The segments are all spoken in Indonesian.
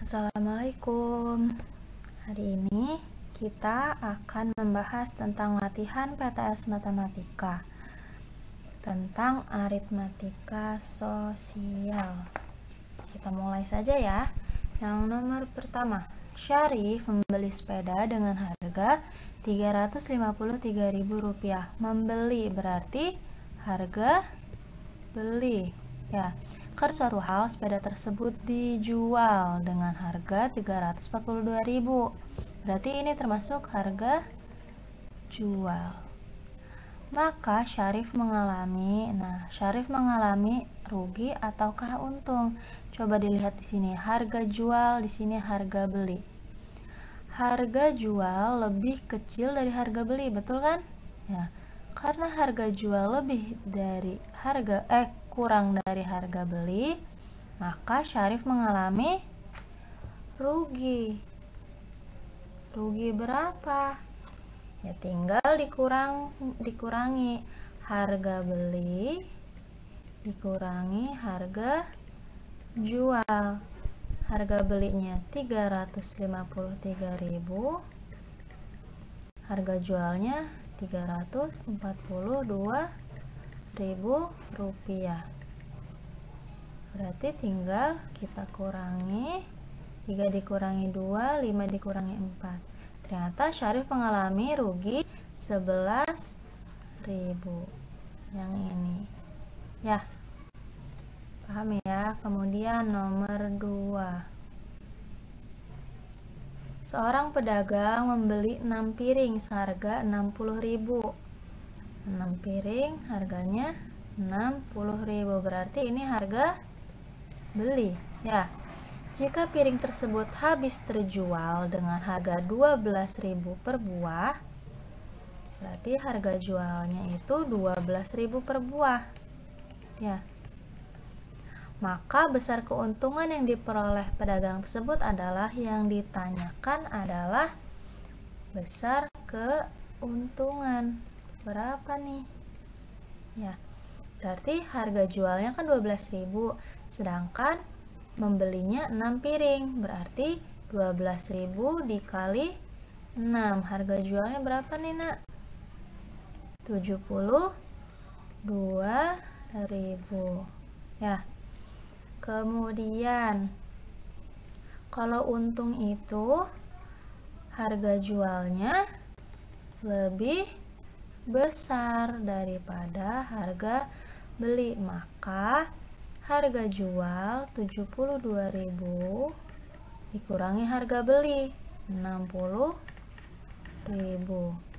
Assalamualaikum. Hari ini kita akan membahas tentang latihan PTS Matematika, tentang aritmatika sosial. Kita mulai saja ya. Yang nomor pertama, Syarif membeli sepeda dengan harga Rp353.000. Membeli berarti harga beli ya. Karena suatu hal, sepeda tersebut dijual dengan harga Rp342.000. Berarti ini termasuk harga jual. Maka Syarif mengalami, Syarif mengalami rugi ataukah untung? Coba dilihat di sini, harga jual, di sini harga beli. Harga jual lebih kecil dari harga beli, betul kan? Ya. Karena harga jual lebih dari kurang dari harga beli, maka Syarif mengalami rugi. Rugi berapa? Ya tinggal dikurangi harga beli dikurangi harga jual. Harga belinya Rp353.000, harga jualnya Rp342.000. Berarti tinggal kita kurangi 3 dikurangi 2, 5 dikurangi 4. Ternyata Syarif mengalami rugi 11.000. Yang ini ya, paham ya? Kemudian nomor 2, seorang pedagang membeli 6 piring seharga Rp60.000. 6 piring harganya Rp60.000, berarti ini harga beli ya. Jika piring tersebut habis terjual dengan harga Rp12.000 per buah, berarti harga jualnya itu Rp12.000 per buah ya. Maka besar keuntungan yang diperoleh pedagang tersebut adalah, yang ditanyakan adalah besar keuntungan berapa nih ya. Berarti harga jualnya kan Rp12.000, sedangkan membelinya 6 piring, berarti 12.000 dikali 6. Harga jualnya berapa nih nak? 72.000 ya. Kemudian kalau untung itu harga jualnya lebih besar daripada harga beli, maka harga jual 72.000 dikurangi harga beli 60.000.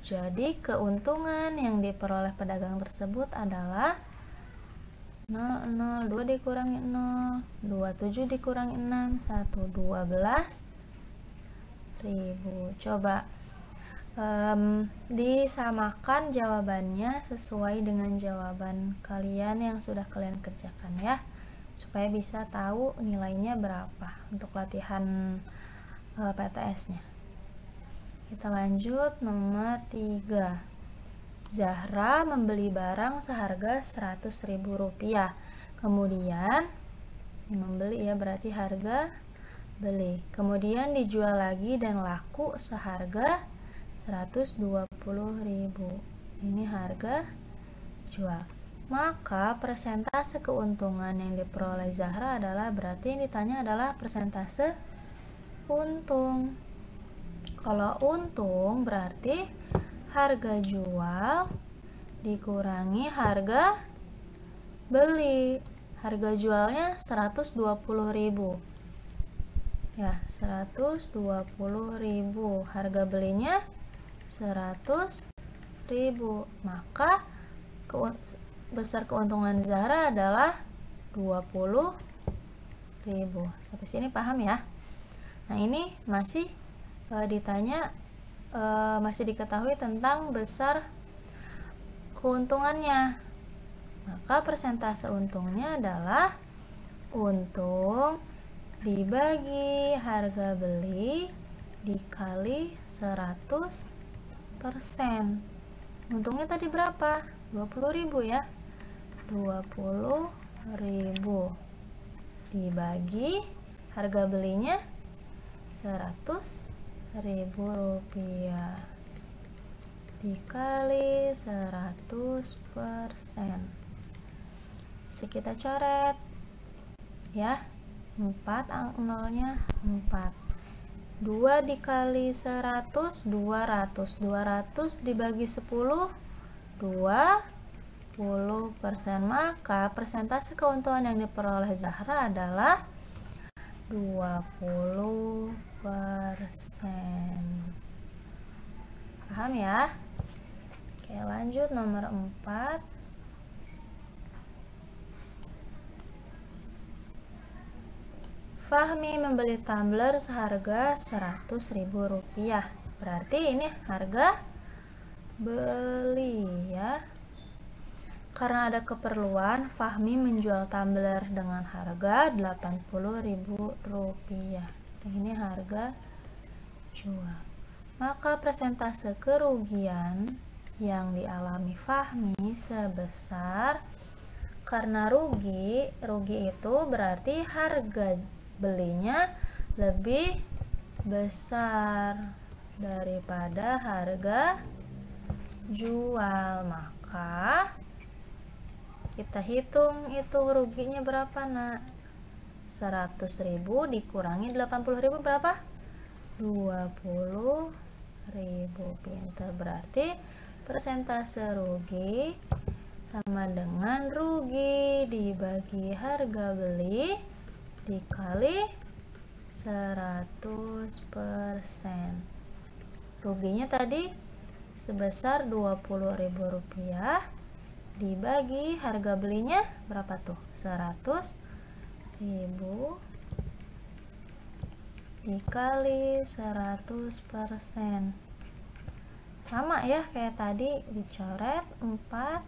Jadi keuntungan yang diperoleh pedagang tersebut adalah 0, 2 dikurangi 0, 27 dikurangi 6, 12.000. Coba disamakan jawabannya sesuai dengan jawaban kalian yang sudah kalian kerjakan ya, supaya bisa tahu nilainya berapa untuk latihan PTS nya. Kita lanjut nomor 3. Zahra membeli barang seharga Rp100.000. Kemudian membeli ya, berarti harga beli. Kemudian dijual lagi dan laku seharga Rp120.000. Ini harga jual. Maka persentase keuntungan yang diperoleh Zahra adalah, berarti yang ditanya adalah persentase untung. Kalau untung berarti harga jual dikurangi harga beli. Harga jualnya Rp120.000 ya, Rp120.000. Harga belinya Rp100.000. Maka besar keuntungan Zahra adalah Rp20.000. Sampai sini paham ya? Nah ini masih ditanya, masih diketahui tentang besar keuntungannya. Maka persentase untungnya adalah untung dibagi harga beli dikali 100%. Untungnya tadi berapa? 20.000 ya. 20.000 dibagi harga belinya Rp100.000 dikali 100%. Bisa kita coret ya, 4 nolnya 4. 2 dikali 100, 200. 200 dibagi 10, 20%. Maka persentase keuntungan yang diperoleh Zahra adalah 20%. Paham ya? Oke, lanjut nomor 4. Fahmi membeli tumbler seharga Rp100.000. Berarti ini harga beli ya. Karena ada keperluan, Fahmi menjual tumbler dengan harga Rp80.000. Ini harga jual. Maka persentase kerugian yang dialami Fahmi sebesar, karena rugi itu berarti harga belinya lebih besar daripada harga jual. Maka kita hitung itu ruginya berapa, nak? 100.000 dikurangi 80.000 berapa? 20.000. Pintar. Berarti persentase rugi sama dengan rugi dibagi harga beli dikali 100%. Ruginya tadi sebesar Rp20.000 dibagi harga belinya berapa tuh? 100.000 dikali 100%. Sama ya kayak tadi, dicoret 4.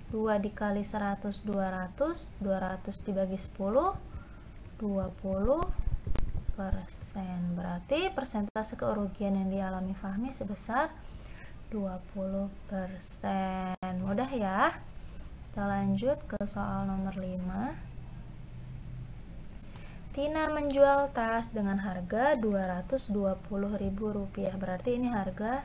2 dikali 100, 200. 200 dibagi 10, 20%. Berarti persentase kerugian yang dialami Fahmi sebesar 20%. Mudah ya. Kita lanjut ke soal nomor 5. Tina menjual tas dengan harga Rp220.000. Berarti ini harga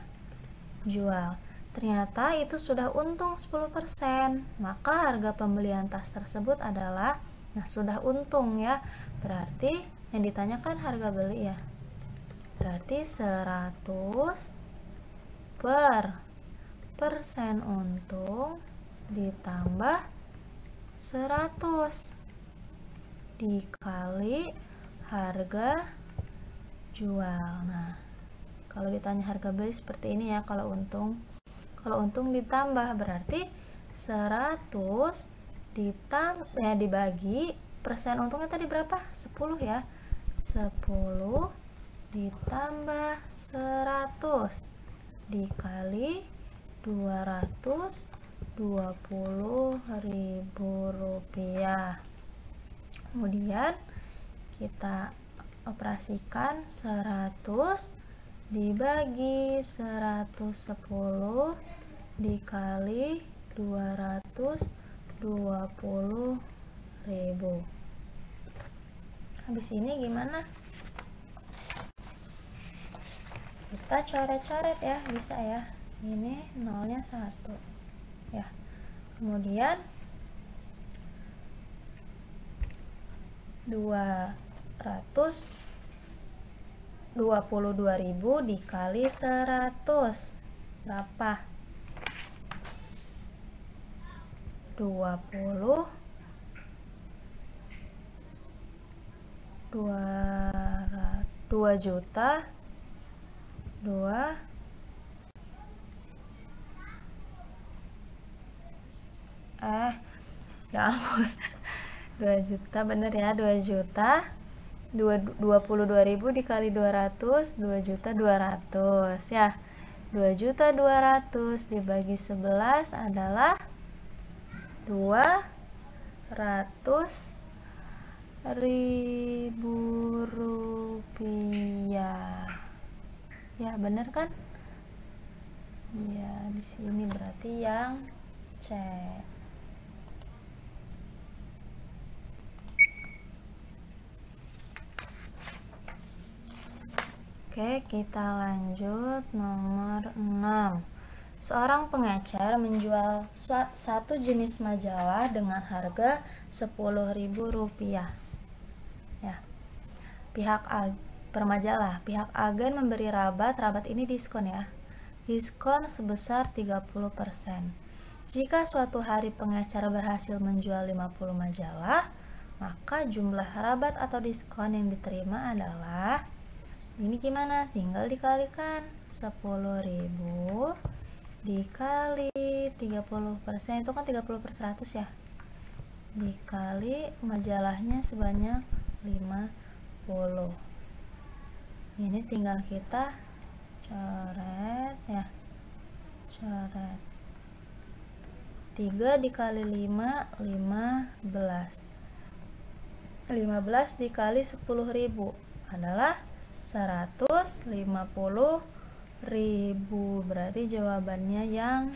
jual. Ternyata itu sudah untung 10%. Maka harga pembelian tas tersebut adalah, sudah untung ya. Berarti yang ditanyakan harga beli ya. Berarti 100% untung ditambah 100 dikali harga jual. Nah, kalau ditanya harga beli seperti ini ya. Kalau untung ditambah berarti 100 dibagi persen untungnya tadi berapa? 10 ya. 10 ditambah 100 dikali Rp220.000. Kemudian kita operasikan 100 dibagi 110 dikali 220.000. Habis ini gimana? Kita coret-coret ya, bisa ya. Ini nolnya 1 ya. Kemudian 222.000 dikali 100 berapa? 2 juta 2 ya ampun 2 juta bener ya, 2 juta 22.000 dikali 200, 2.200.000 ya. 2.200.000 dibagi 11 adalah 200.000 rupiah. Ya, bener kan? Ya, di sini berarti yang C. Oke, kita lanjut nomor 6. Seorang pengecer menjual satu jenis majalah dengan harga Rp10.000. Ya. Pihak agen memberi rabat ini diskon ya. Diskon sebesar 30%. Jika suatu hari pengecer berhasil menjual 50 majalah, maka jumlah rabat atau diskon yang diterima adalah, ini gimana? Tinggal dikalikan 10.000 dikali 30%, itu kan 30/100 ya, dikali majalahnya sebanyak 50. Ini tinggal kita coret ya, coret 3 dikali 5, 15 dikali 10.000 adalah 150.000. Berarti jawabannya yang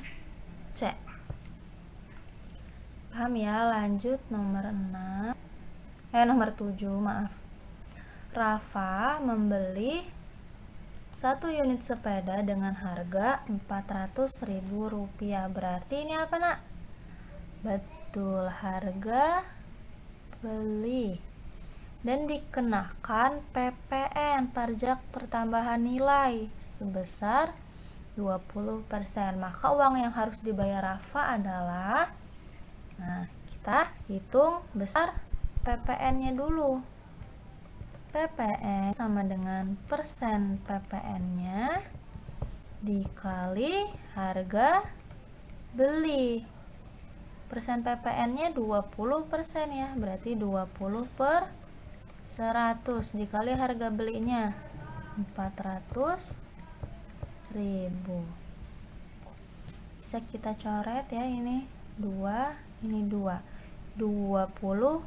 C. Paham ya? Lanjut nomor 7, maaf. Rafa membeli 1 unit sepeda dengan harga Rp400.000. Berarti ini apa, Nak? Betul, harga beli. Dan dikenakan PPN, pajak pertambahan nilai, sebesar 20%. Maka uang yang harus dibayar Rafa adalah, nah, kita hitung besar PPN-nya dulu. PPN sama dengan persen PPN-nya dikali harga beli. Persen PPN-nya 20% ya, berarti 20/100 dikali harga belinya 400.000. Bisa kita coret ya, ini 2, ini 2. 20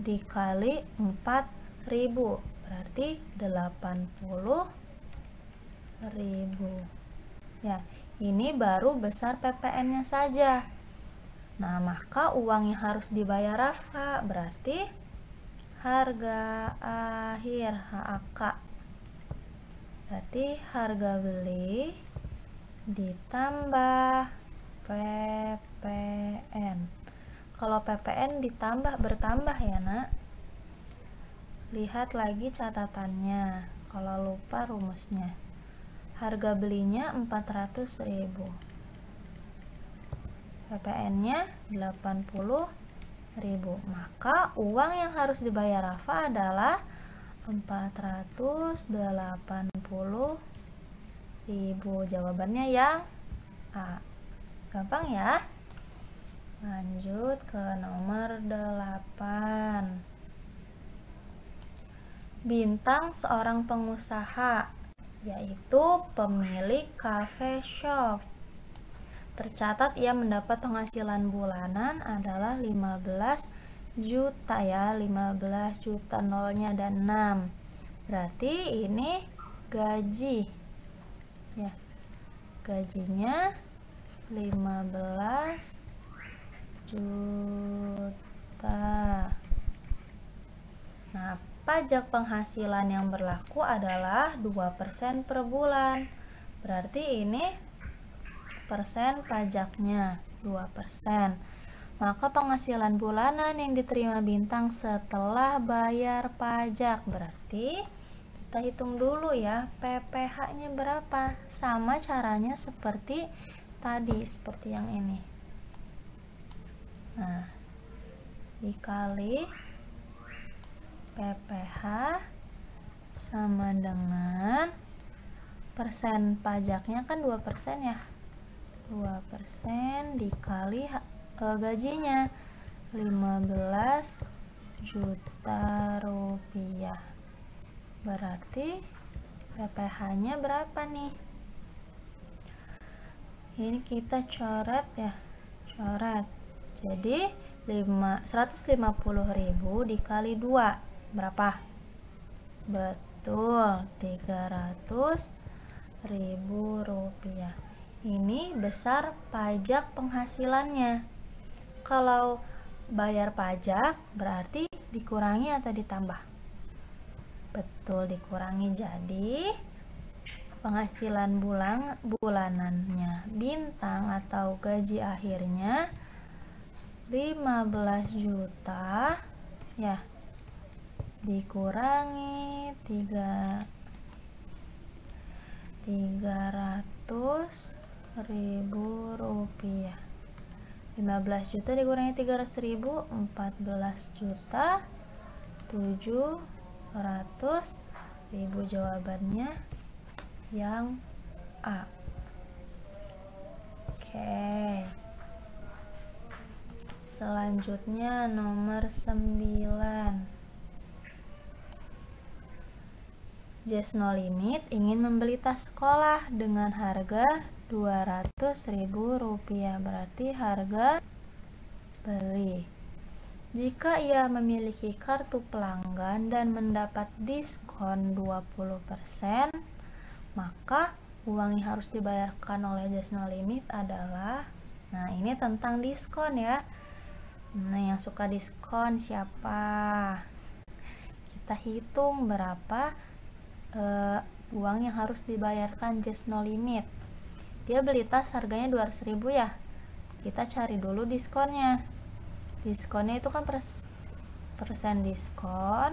dikali 4.000 berarti 80.000. Ya, ini baru besar PPN-nya saja. Nah, maka uang yang harus dibayar Rafa berarti harga akhir, HAK. Berarti harga beli ditambah PPN. Kalau PPN bertambah ya, Nak. Lihat lagi catatannya kalau lupa rumusnya. Harga belinya 400.000. PPN-nya 80.000. Maka uang yang harus dibayar Rafa adalah 480.000. Jawabannya yang A. Gampang ya. Lanjut ke nomor 8. Bintang seorang pengusaha, yaitu pemilik cafe shop. Tercatat ia mendapat penghasilan bulanan adalah 15 juta ya, 15 juta, nolnya ada 6. Berarti ini gaji ya, gajinya 15 juta. Nah, pajak penghasilan yang berlaku adalah 2% per bulan. Berarti ini persen pajaknya 2%. Maka penghasilan bulanan yang diterima Bintang setelah bayar pajak, berarti kita hitung dulu ya, PPh-nya berapa. Sama caranya seperti tadi, seperti yang ini. Nah, dikali PPh sama dengan persen pajaknya kan 2% ya, 2% dikali gajinya 15 juta rupiah. Berarti PPh-nya berapa nih? Ini kita coret ya, coret. Jadi 150.000 dikali 2 berapa? Betul, 300.000 rupiah. Ini besar pajak penghasilannya. Kalau bayar pajak berarti dikurangi atau ditambah? Betul, dikurangi. Jadi penghasilan bulanannya Bintang atau gaji akhirnya 15 juta ya, dikurangi 300.000 rupiah. 15 juta dikurangi 300.000, 14 juta 700.000. Jawabannya yang A. Oke. Selanjutnya nomor 9. Just No Limit ingin membeli tas sekolah dengan harga 200.000 rupiah, berarti harga beli. Jika ia memiliki kartu pelanggan dan mendapat diskon 20%, maka uang yang harus dibayarkan oleh Just No Limit adalah, nah ini tentang diskon ya. Nah, yang suka diskon siapa? Kita hitung berapa uang yang harus dibayarkan Just No Limit. Dia beli tas harganya 200.000 ya. Kita cari dulu diskonnya. Diskonnya itu kan persen diskon,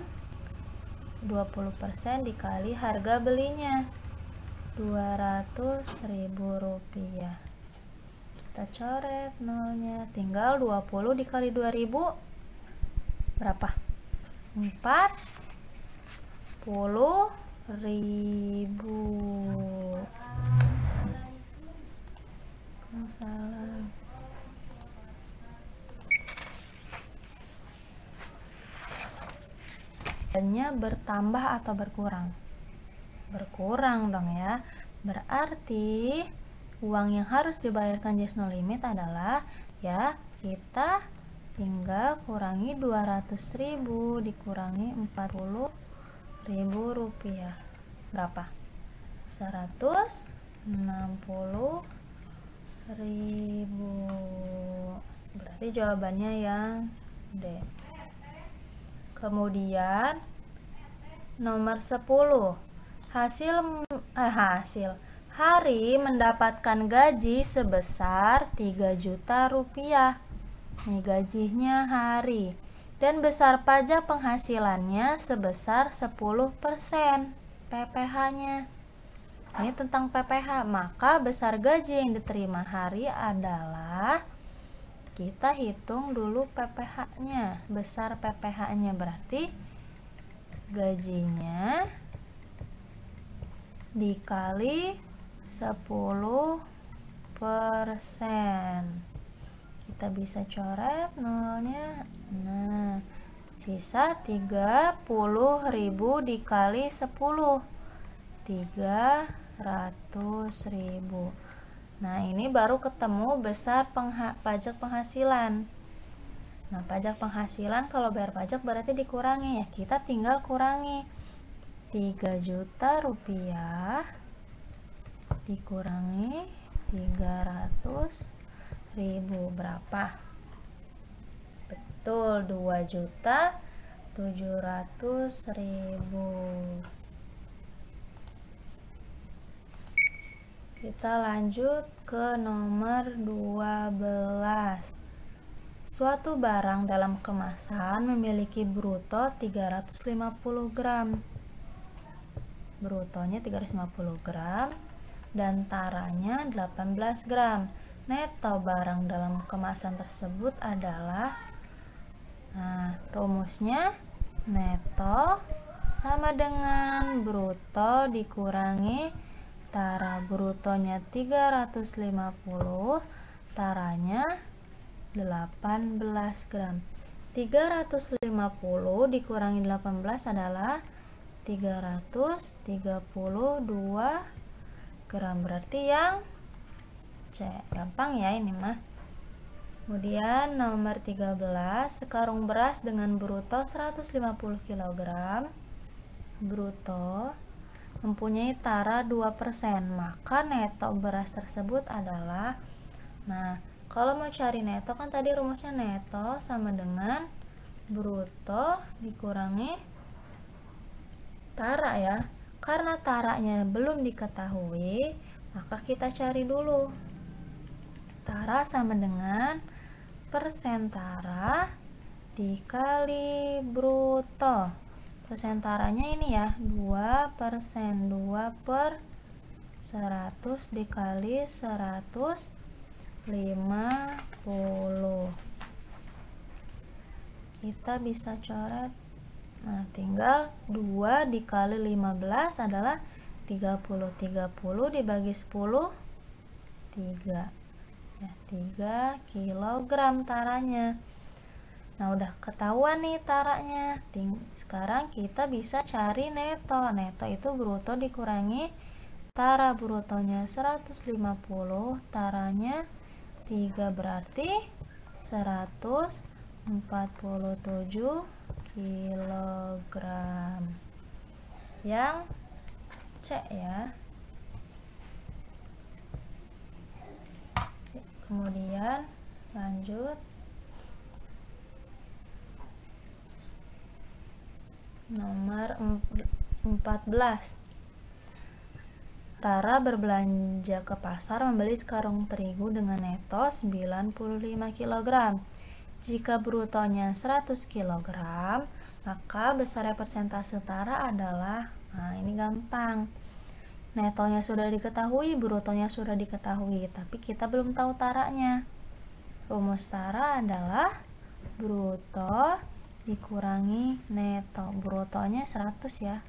20% dikali harga belinya 200.000 rupiah. Kita coret nolnya, tinggal 20 dikali 2000 berapa? 40.000. Salah. Nya bertambah atau berkurang? Berkurang dong ya. Berarti uang yang harus dibayarkan Just No Limit adalah, ya kita tinggal kurangi 200.000 dikurangi 40.000 rupiah. Berapa? 160.000. Berarti jawabannya yang D. Kemudian nomor 10. Hari mendapatkan gaji sebesar 3 juta rupiah. Ini gajinya Hari. Dan besar pajak penghasilannya sebesar 10% PPh-nya. Ini tentang PPh. Maka besar gaji yang diterima Hari adalah, kita hitung dulu PPh-nya. Besar PPh-nya berarti gajinya dikali 10%. Kita bisa coret nolnya. Nah, sisa 30.000 dikali 10, 300.000. Nah, ini baru ketemu besar pajak penghasilan. Nah, pajak penghasilan kalau bayar pajak berarti dikurangi ya. Kita tinggal kurangi 3 juta rupiah dikurangi 300.000 berapa? Betul, 2.700.000. Kita lanjut ke nomor 12. Suatu barang dalam kemasan memiliki bruto 350 gram. Brutonya 350 gram dan taranya 18 gram. Neto barang dalam kemasan tersebut adalah, nah, rumusnya neto sama dengan bruto dikurangi tara. Brutonya 350, taranya 18 gram. 350 dikurangi 18 adalah 332 gram. Berarti yang C. Gampang ya ini mah. Kemudian nomor 13. Sekarung beras dengan bruto 150 kg. Bruto mempunyai tara 2%, maka neto beras tersebut adalah, nah kalau mau cari neto kan tadi rumusnya neto sama dengan bruto dikurangi tara ya. Karena taranya belum diketahui, maka kita cari dulu. Tara sama dengan persen tara dikali bruto. Persen taranya ini ya, 2%, 2 per 100 dikali 150. Kita bisa coret. Nah, tinggal 2 dikali 15 adalah 30. 30 dibagi 10, 3. Ya, 3 kilogram taranya. Nah, udah ketahuan nih taranya. Sekarang kita bisa cari neto. Neto itu bruto dikurangi tara. Brutonya 150, taranya 3, berarti 147 kilogram. Yang C ya. Kemudian lanjut. Nomor 14. Rara berbelanja ke pasar membeli sekarung terigu dengan neto 95 kg. Jika brutonya 100 kg, maka besarnya persentase tara adalah, nah ini gampang. Netonya sudah diketahui, brutonya sudah diketahui, tapi kita belum tahu taranya. Rumus tara adalah bruto dikurangi neto. Brutonya 100 ya.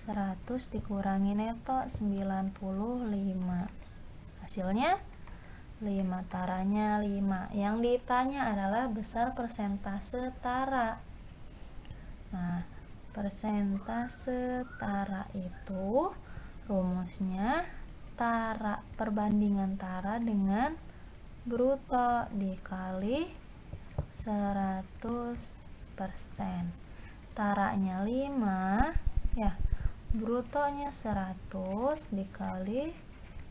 100 dikurangi neto 95. Hasilnya 5, taranya 5. Yang ditanya adalah besar persentase tara. Nah, persentase tara itu rumusnya tara, perbandingan tara dengan bruto dikali 100%. Taranya 5 ya, brutonya 100 dikali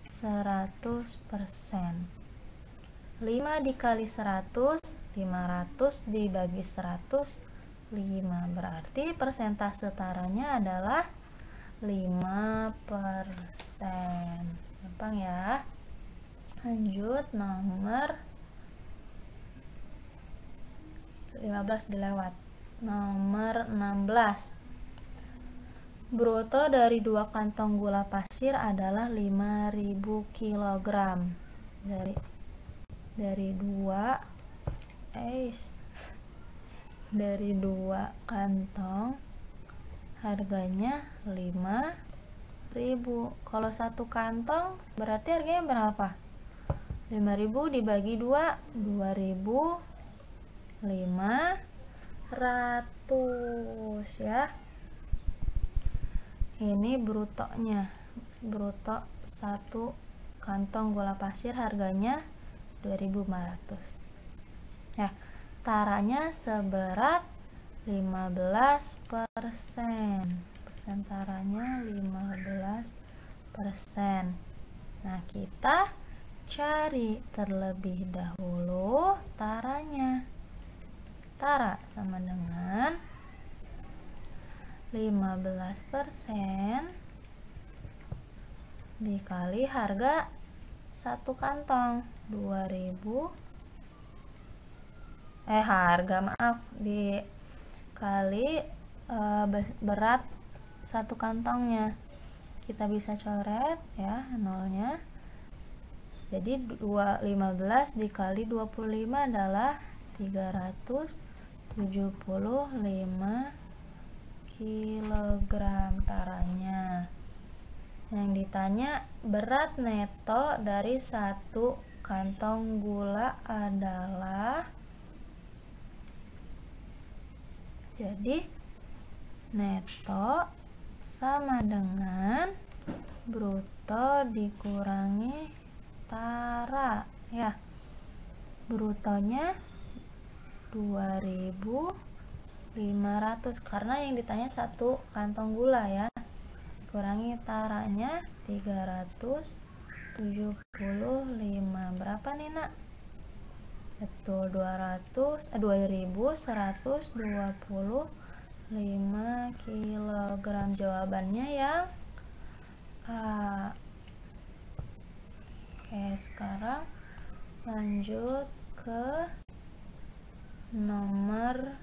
100%. 5 dikali 100, 500 dibagi 100, 5. Berarti persentase taranya adalah 5%. Gampang ya. Lanjut nomor 15 dilewat. Nomor 16. Bruto dari 2 kantong gula pasir adalah 5.000 kg. Dari 2 kantong harganya 5.000. Kalau satu kantong berarti harganya berapa? 5.000 dibagi 2, 2.500 ya. Ini brutonya. Bruto satu kantong gula pasir harganya 2.500. Ya, taranya seberat 15%. Persen taranya 15%. Nah, kita cari terlebih dahulu taranya. Tara sama dengan 15% dikali harga satu kantong 2.000, dikali berat satu kantongnya. Kita bisa coret ya nolnya. Jadi 15 dikali 25 adalah 375 kilogram taranya. Yang ditanya berat neto dari satu kantong gula adalah, jadi neto sama dengan bruto dikurangi tara ya. Brutonya 2.500 karena yang ditanya satu kantong gula ya, kurangi taranya 375. Berapa nih nak? Betul, 2125 kg. diagram jawabannya yang A. Oke, sekarang lanjut ke nomor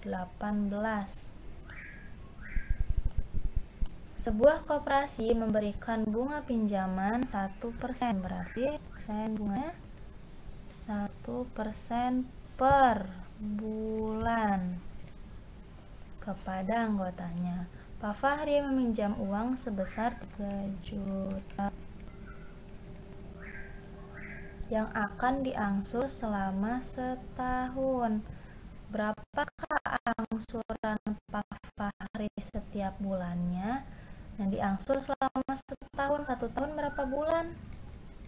18. Sebuah koperasi memberikan bunga pinjaman 1%, berarti persen bunganya 1% per bulan kepada anggotanya. Pak Fahri meminjam uang sebesar 3 juta yang akan diangsur selama setahun. Berapakah angsuran Pak Fahri setiap bulannya? Yang diangsur selama setahun. 1 tahun berapa bulan?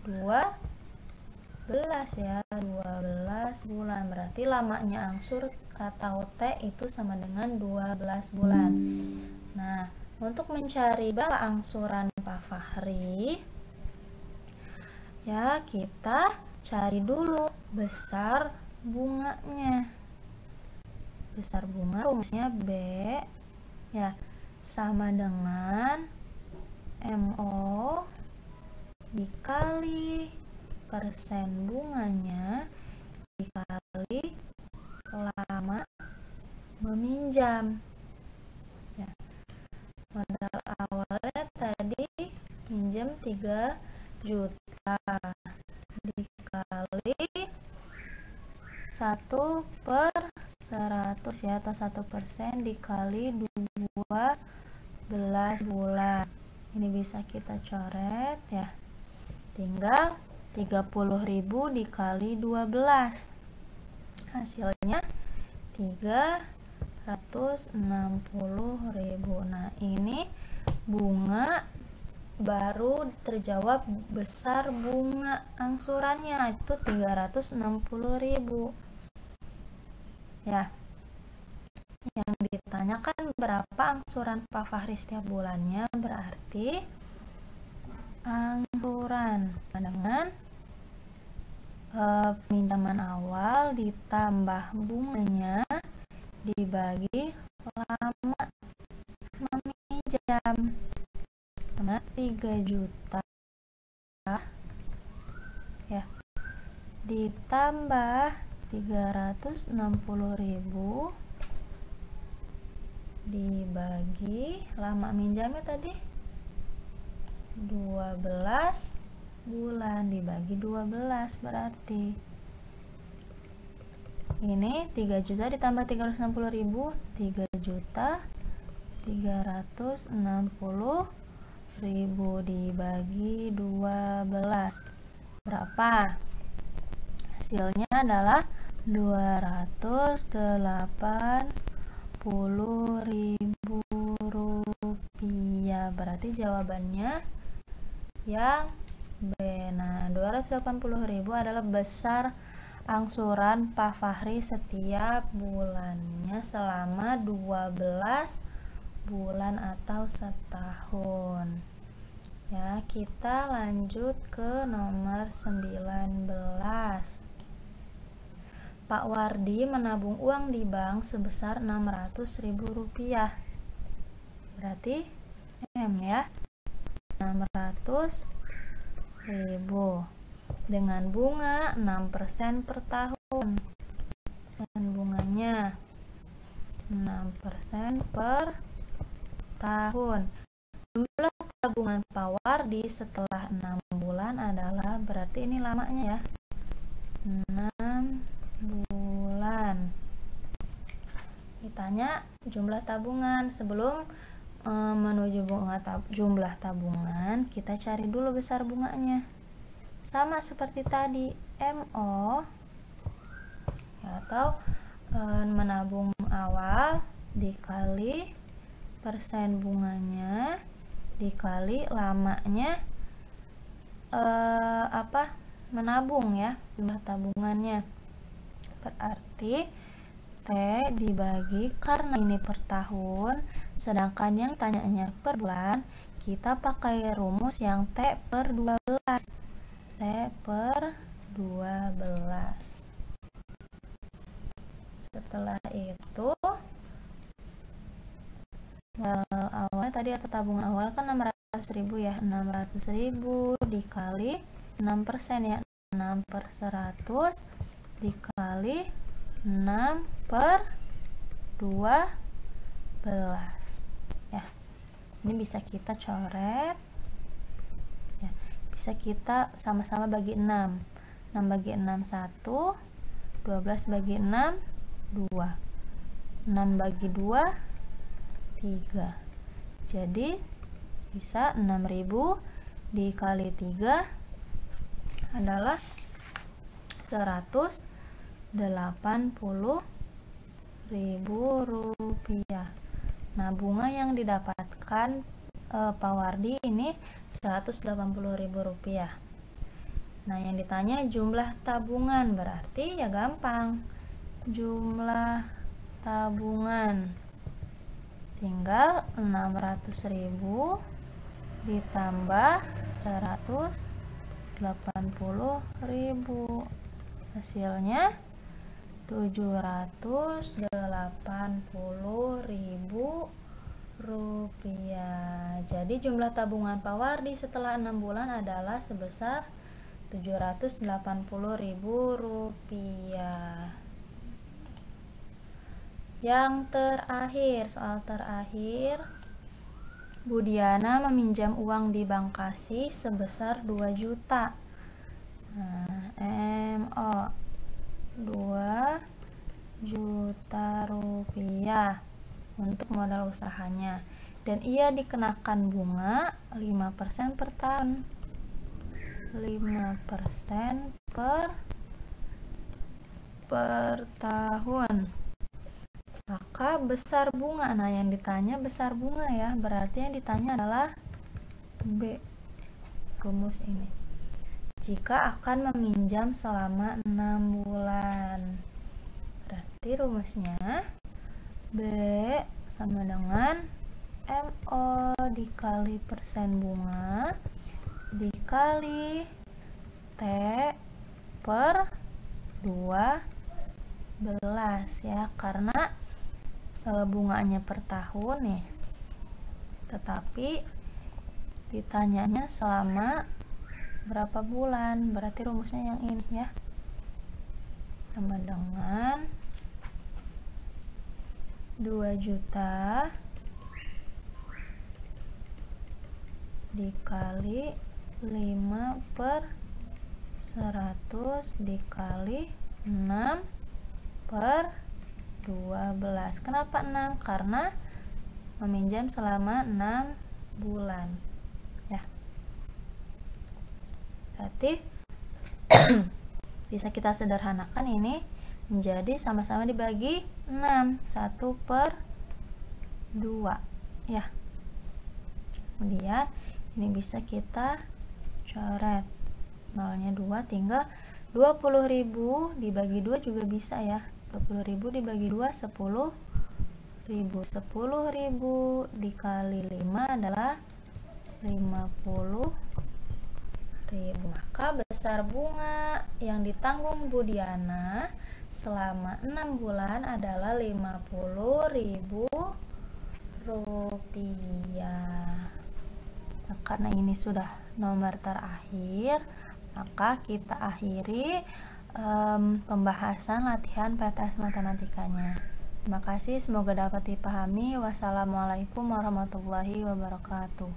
12 ya, 12 bulan. Berarti lamanya angsur atau T itu sama dengan 12 bulan. Nah, untuk mencari berapa angsuran Pak Fahri, ya kita cari dulu besar bunganya. Besar bunga rumusnya B ya sama dengan MO dikali persen bunganya dikali lama meminjam. Ya. Modal awalnya tadi minjem 3 juta dikali 1/100 ya, atau 1% dikali 12 bulan. Ini bisa kita coret ya. Tinggal 30.000 dikali 12. Hasilnya 360.000. Nah, ini bunga baru terjawab besar bunga angsurannya itu 360.000. Ya. Yang ditanyakan berapa angsuran Pak Fahri setiap bulannya, berarti angsuran dengan pinjaman awal ditambah bunganya dibagi lama meminjam. Nah, 3 juta ya ditambah 360.000 dibagi lama minjamnya tadi 12 bulan, dibagi 12 berarti ini 3 juta ditambah 360.000, 3.360.000 dibagi 12 berapa? Hasilnya adalah 280.000 rupiah. Berarti jawabannya yang B. Nah, 280.000 adalah besar angsuran Pak Fahri setiap bulannya selama 12 bulan atau setahun. Ya, kita lanjut ke nomor 19. Pak Wardi menabung uang di bank sebesar 600.000 rupiah. Berarti M ya, 600.000 dengan bunga 6% per tahun. Dan bunganya 6% per tahun. Jumlah tabungan Pak Wardi setelah 6 bulan adalah, berarti ini lamanya ya, 6 bulan. Ditanya jumlah tabungan. Sebelum menuju jumlah tabungan, kita cari dulu besar bunganya. Sama seperti tadi, MO atau menabung awal dikali persen bunganya dikali lamanya menabung ya, jumlah tabungannya. Berarti T dibagi, karena ini per tahun sedangkan yang tanyanya per bulan, kita pakai rumus yang T per 12. T per 12. Setelah itu awalnya tadi atau tabungan awal kan 600.000 ya. 600.000 dikali 6% ya. 6 per 100 dikali 6 per 12 ya. Ini bisa kita coret ya. Bisa kita sama-sama bagi 6. 6 bagi 6 1, 12 bagi 6 2, 6 bagi 2 3. Jadi bisa 6.000 dikali 3 adalah 180.000 rupiah. Nah, bunga yang didapatkan Pak Wardi ini 180.000 rupiah. Nah, yang ditanya jumlah tabungan, berarti ya gampang. Jumlah tabungan tinggal 600.000 ditambah 180.000, hasilnya 780.000 rupiah. Jadi jumlah tabungan Pak Wardi setelah 6 bulan adalah sebesar 780.000 rupiah. Yang terakhir, soal terakhir, Budiana meminjam uang di Bank Kasih sebesar 2 juta. Nah, MO 2 juta rupiah untuk modal usahanya, dan ia dikenakan bunga 5% per tahun. 5% per tahun. Maka besar bunga, nah yang ditanya besar bunga ya, berarti yang ditanya adalah B, rumus ini. Jika akan meminjam selama 6 bulan, berarti rumusnya B sama dengan MO dikali persen bunga dikali T per 12 ya, karena bunganya per tahun nih, tetapi ditanyanya selama berapa bulan, berarti rumusnya yang ini ya, sama dengan 2 juta dikali 5 per 100 dikali 6 per 12. Kenapa 6? Karena meminjam selama 6 bulan ya. Berarti bisa kita sederhanakan ini menjadi sama-sama dibagi 6, 1 per 2 ya. Kemudian ini bisa kita coret, nolnya 2, tinggal 20.000 dibagi 2 juga bisa ya. 20.000 dibagi 2 10.000. 10.000 dikali 5 adalah 50.000. Maka besar bunga yang ditanggung Budiana selama 6 bulan adalah 50.000 rupiah. Nah, karena ini sudah nomor terakhir, maka kita akhiri pembahasan latihan PTS matematikanya. Terima kasih, semoga dapat dipahami. Wassalamualaikum warahmatullahi wabarakatuh.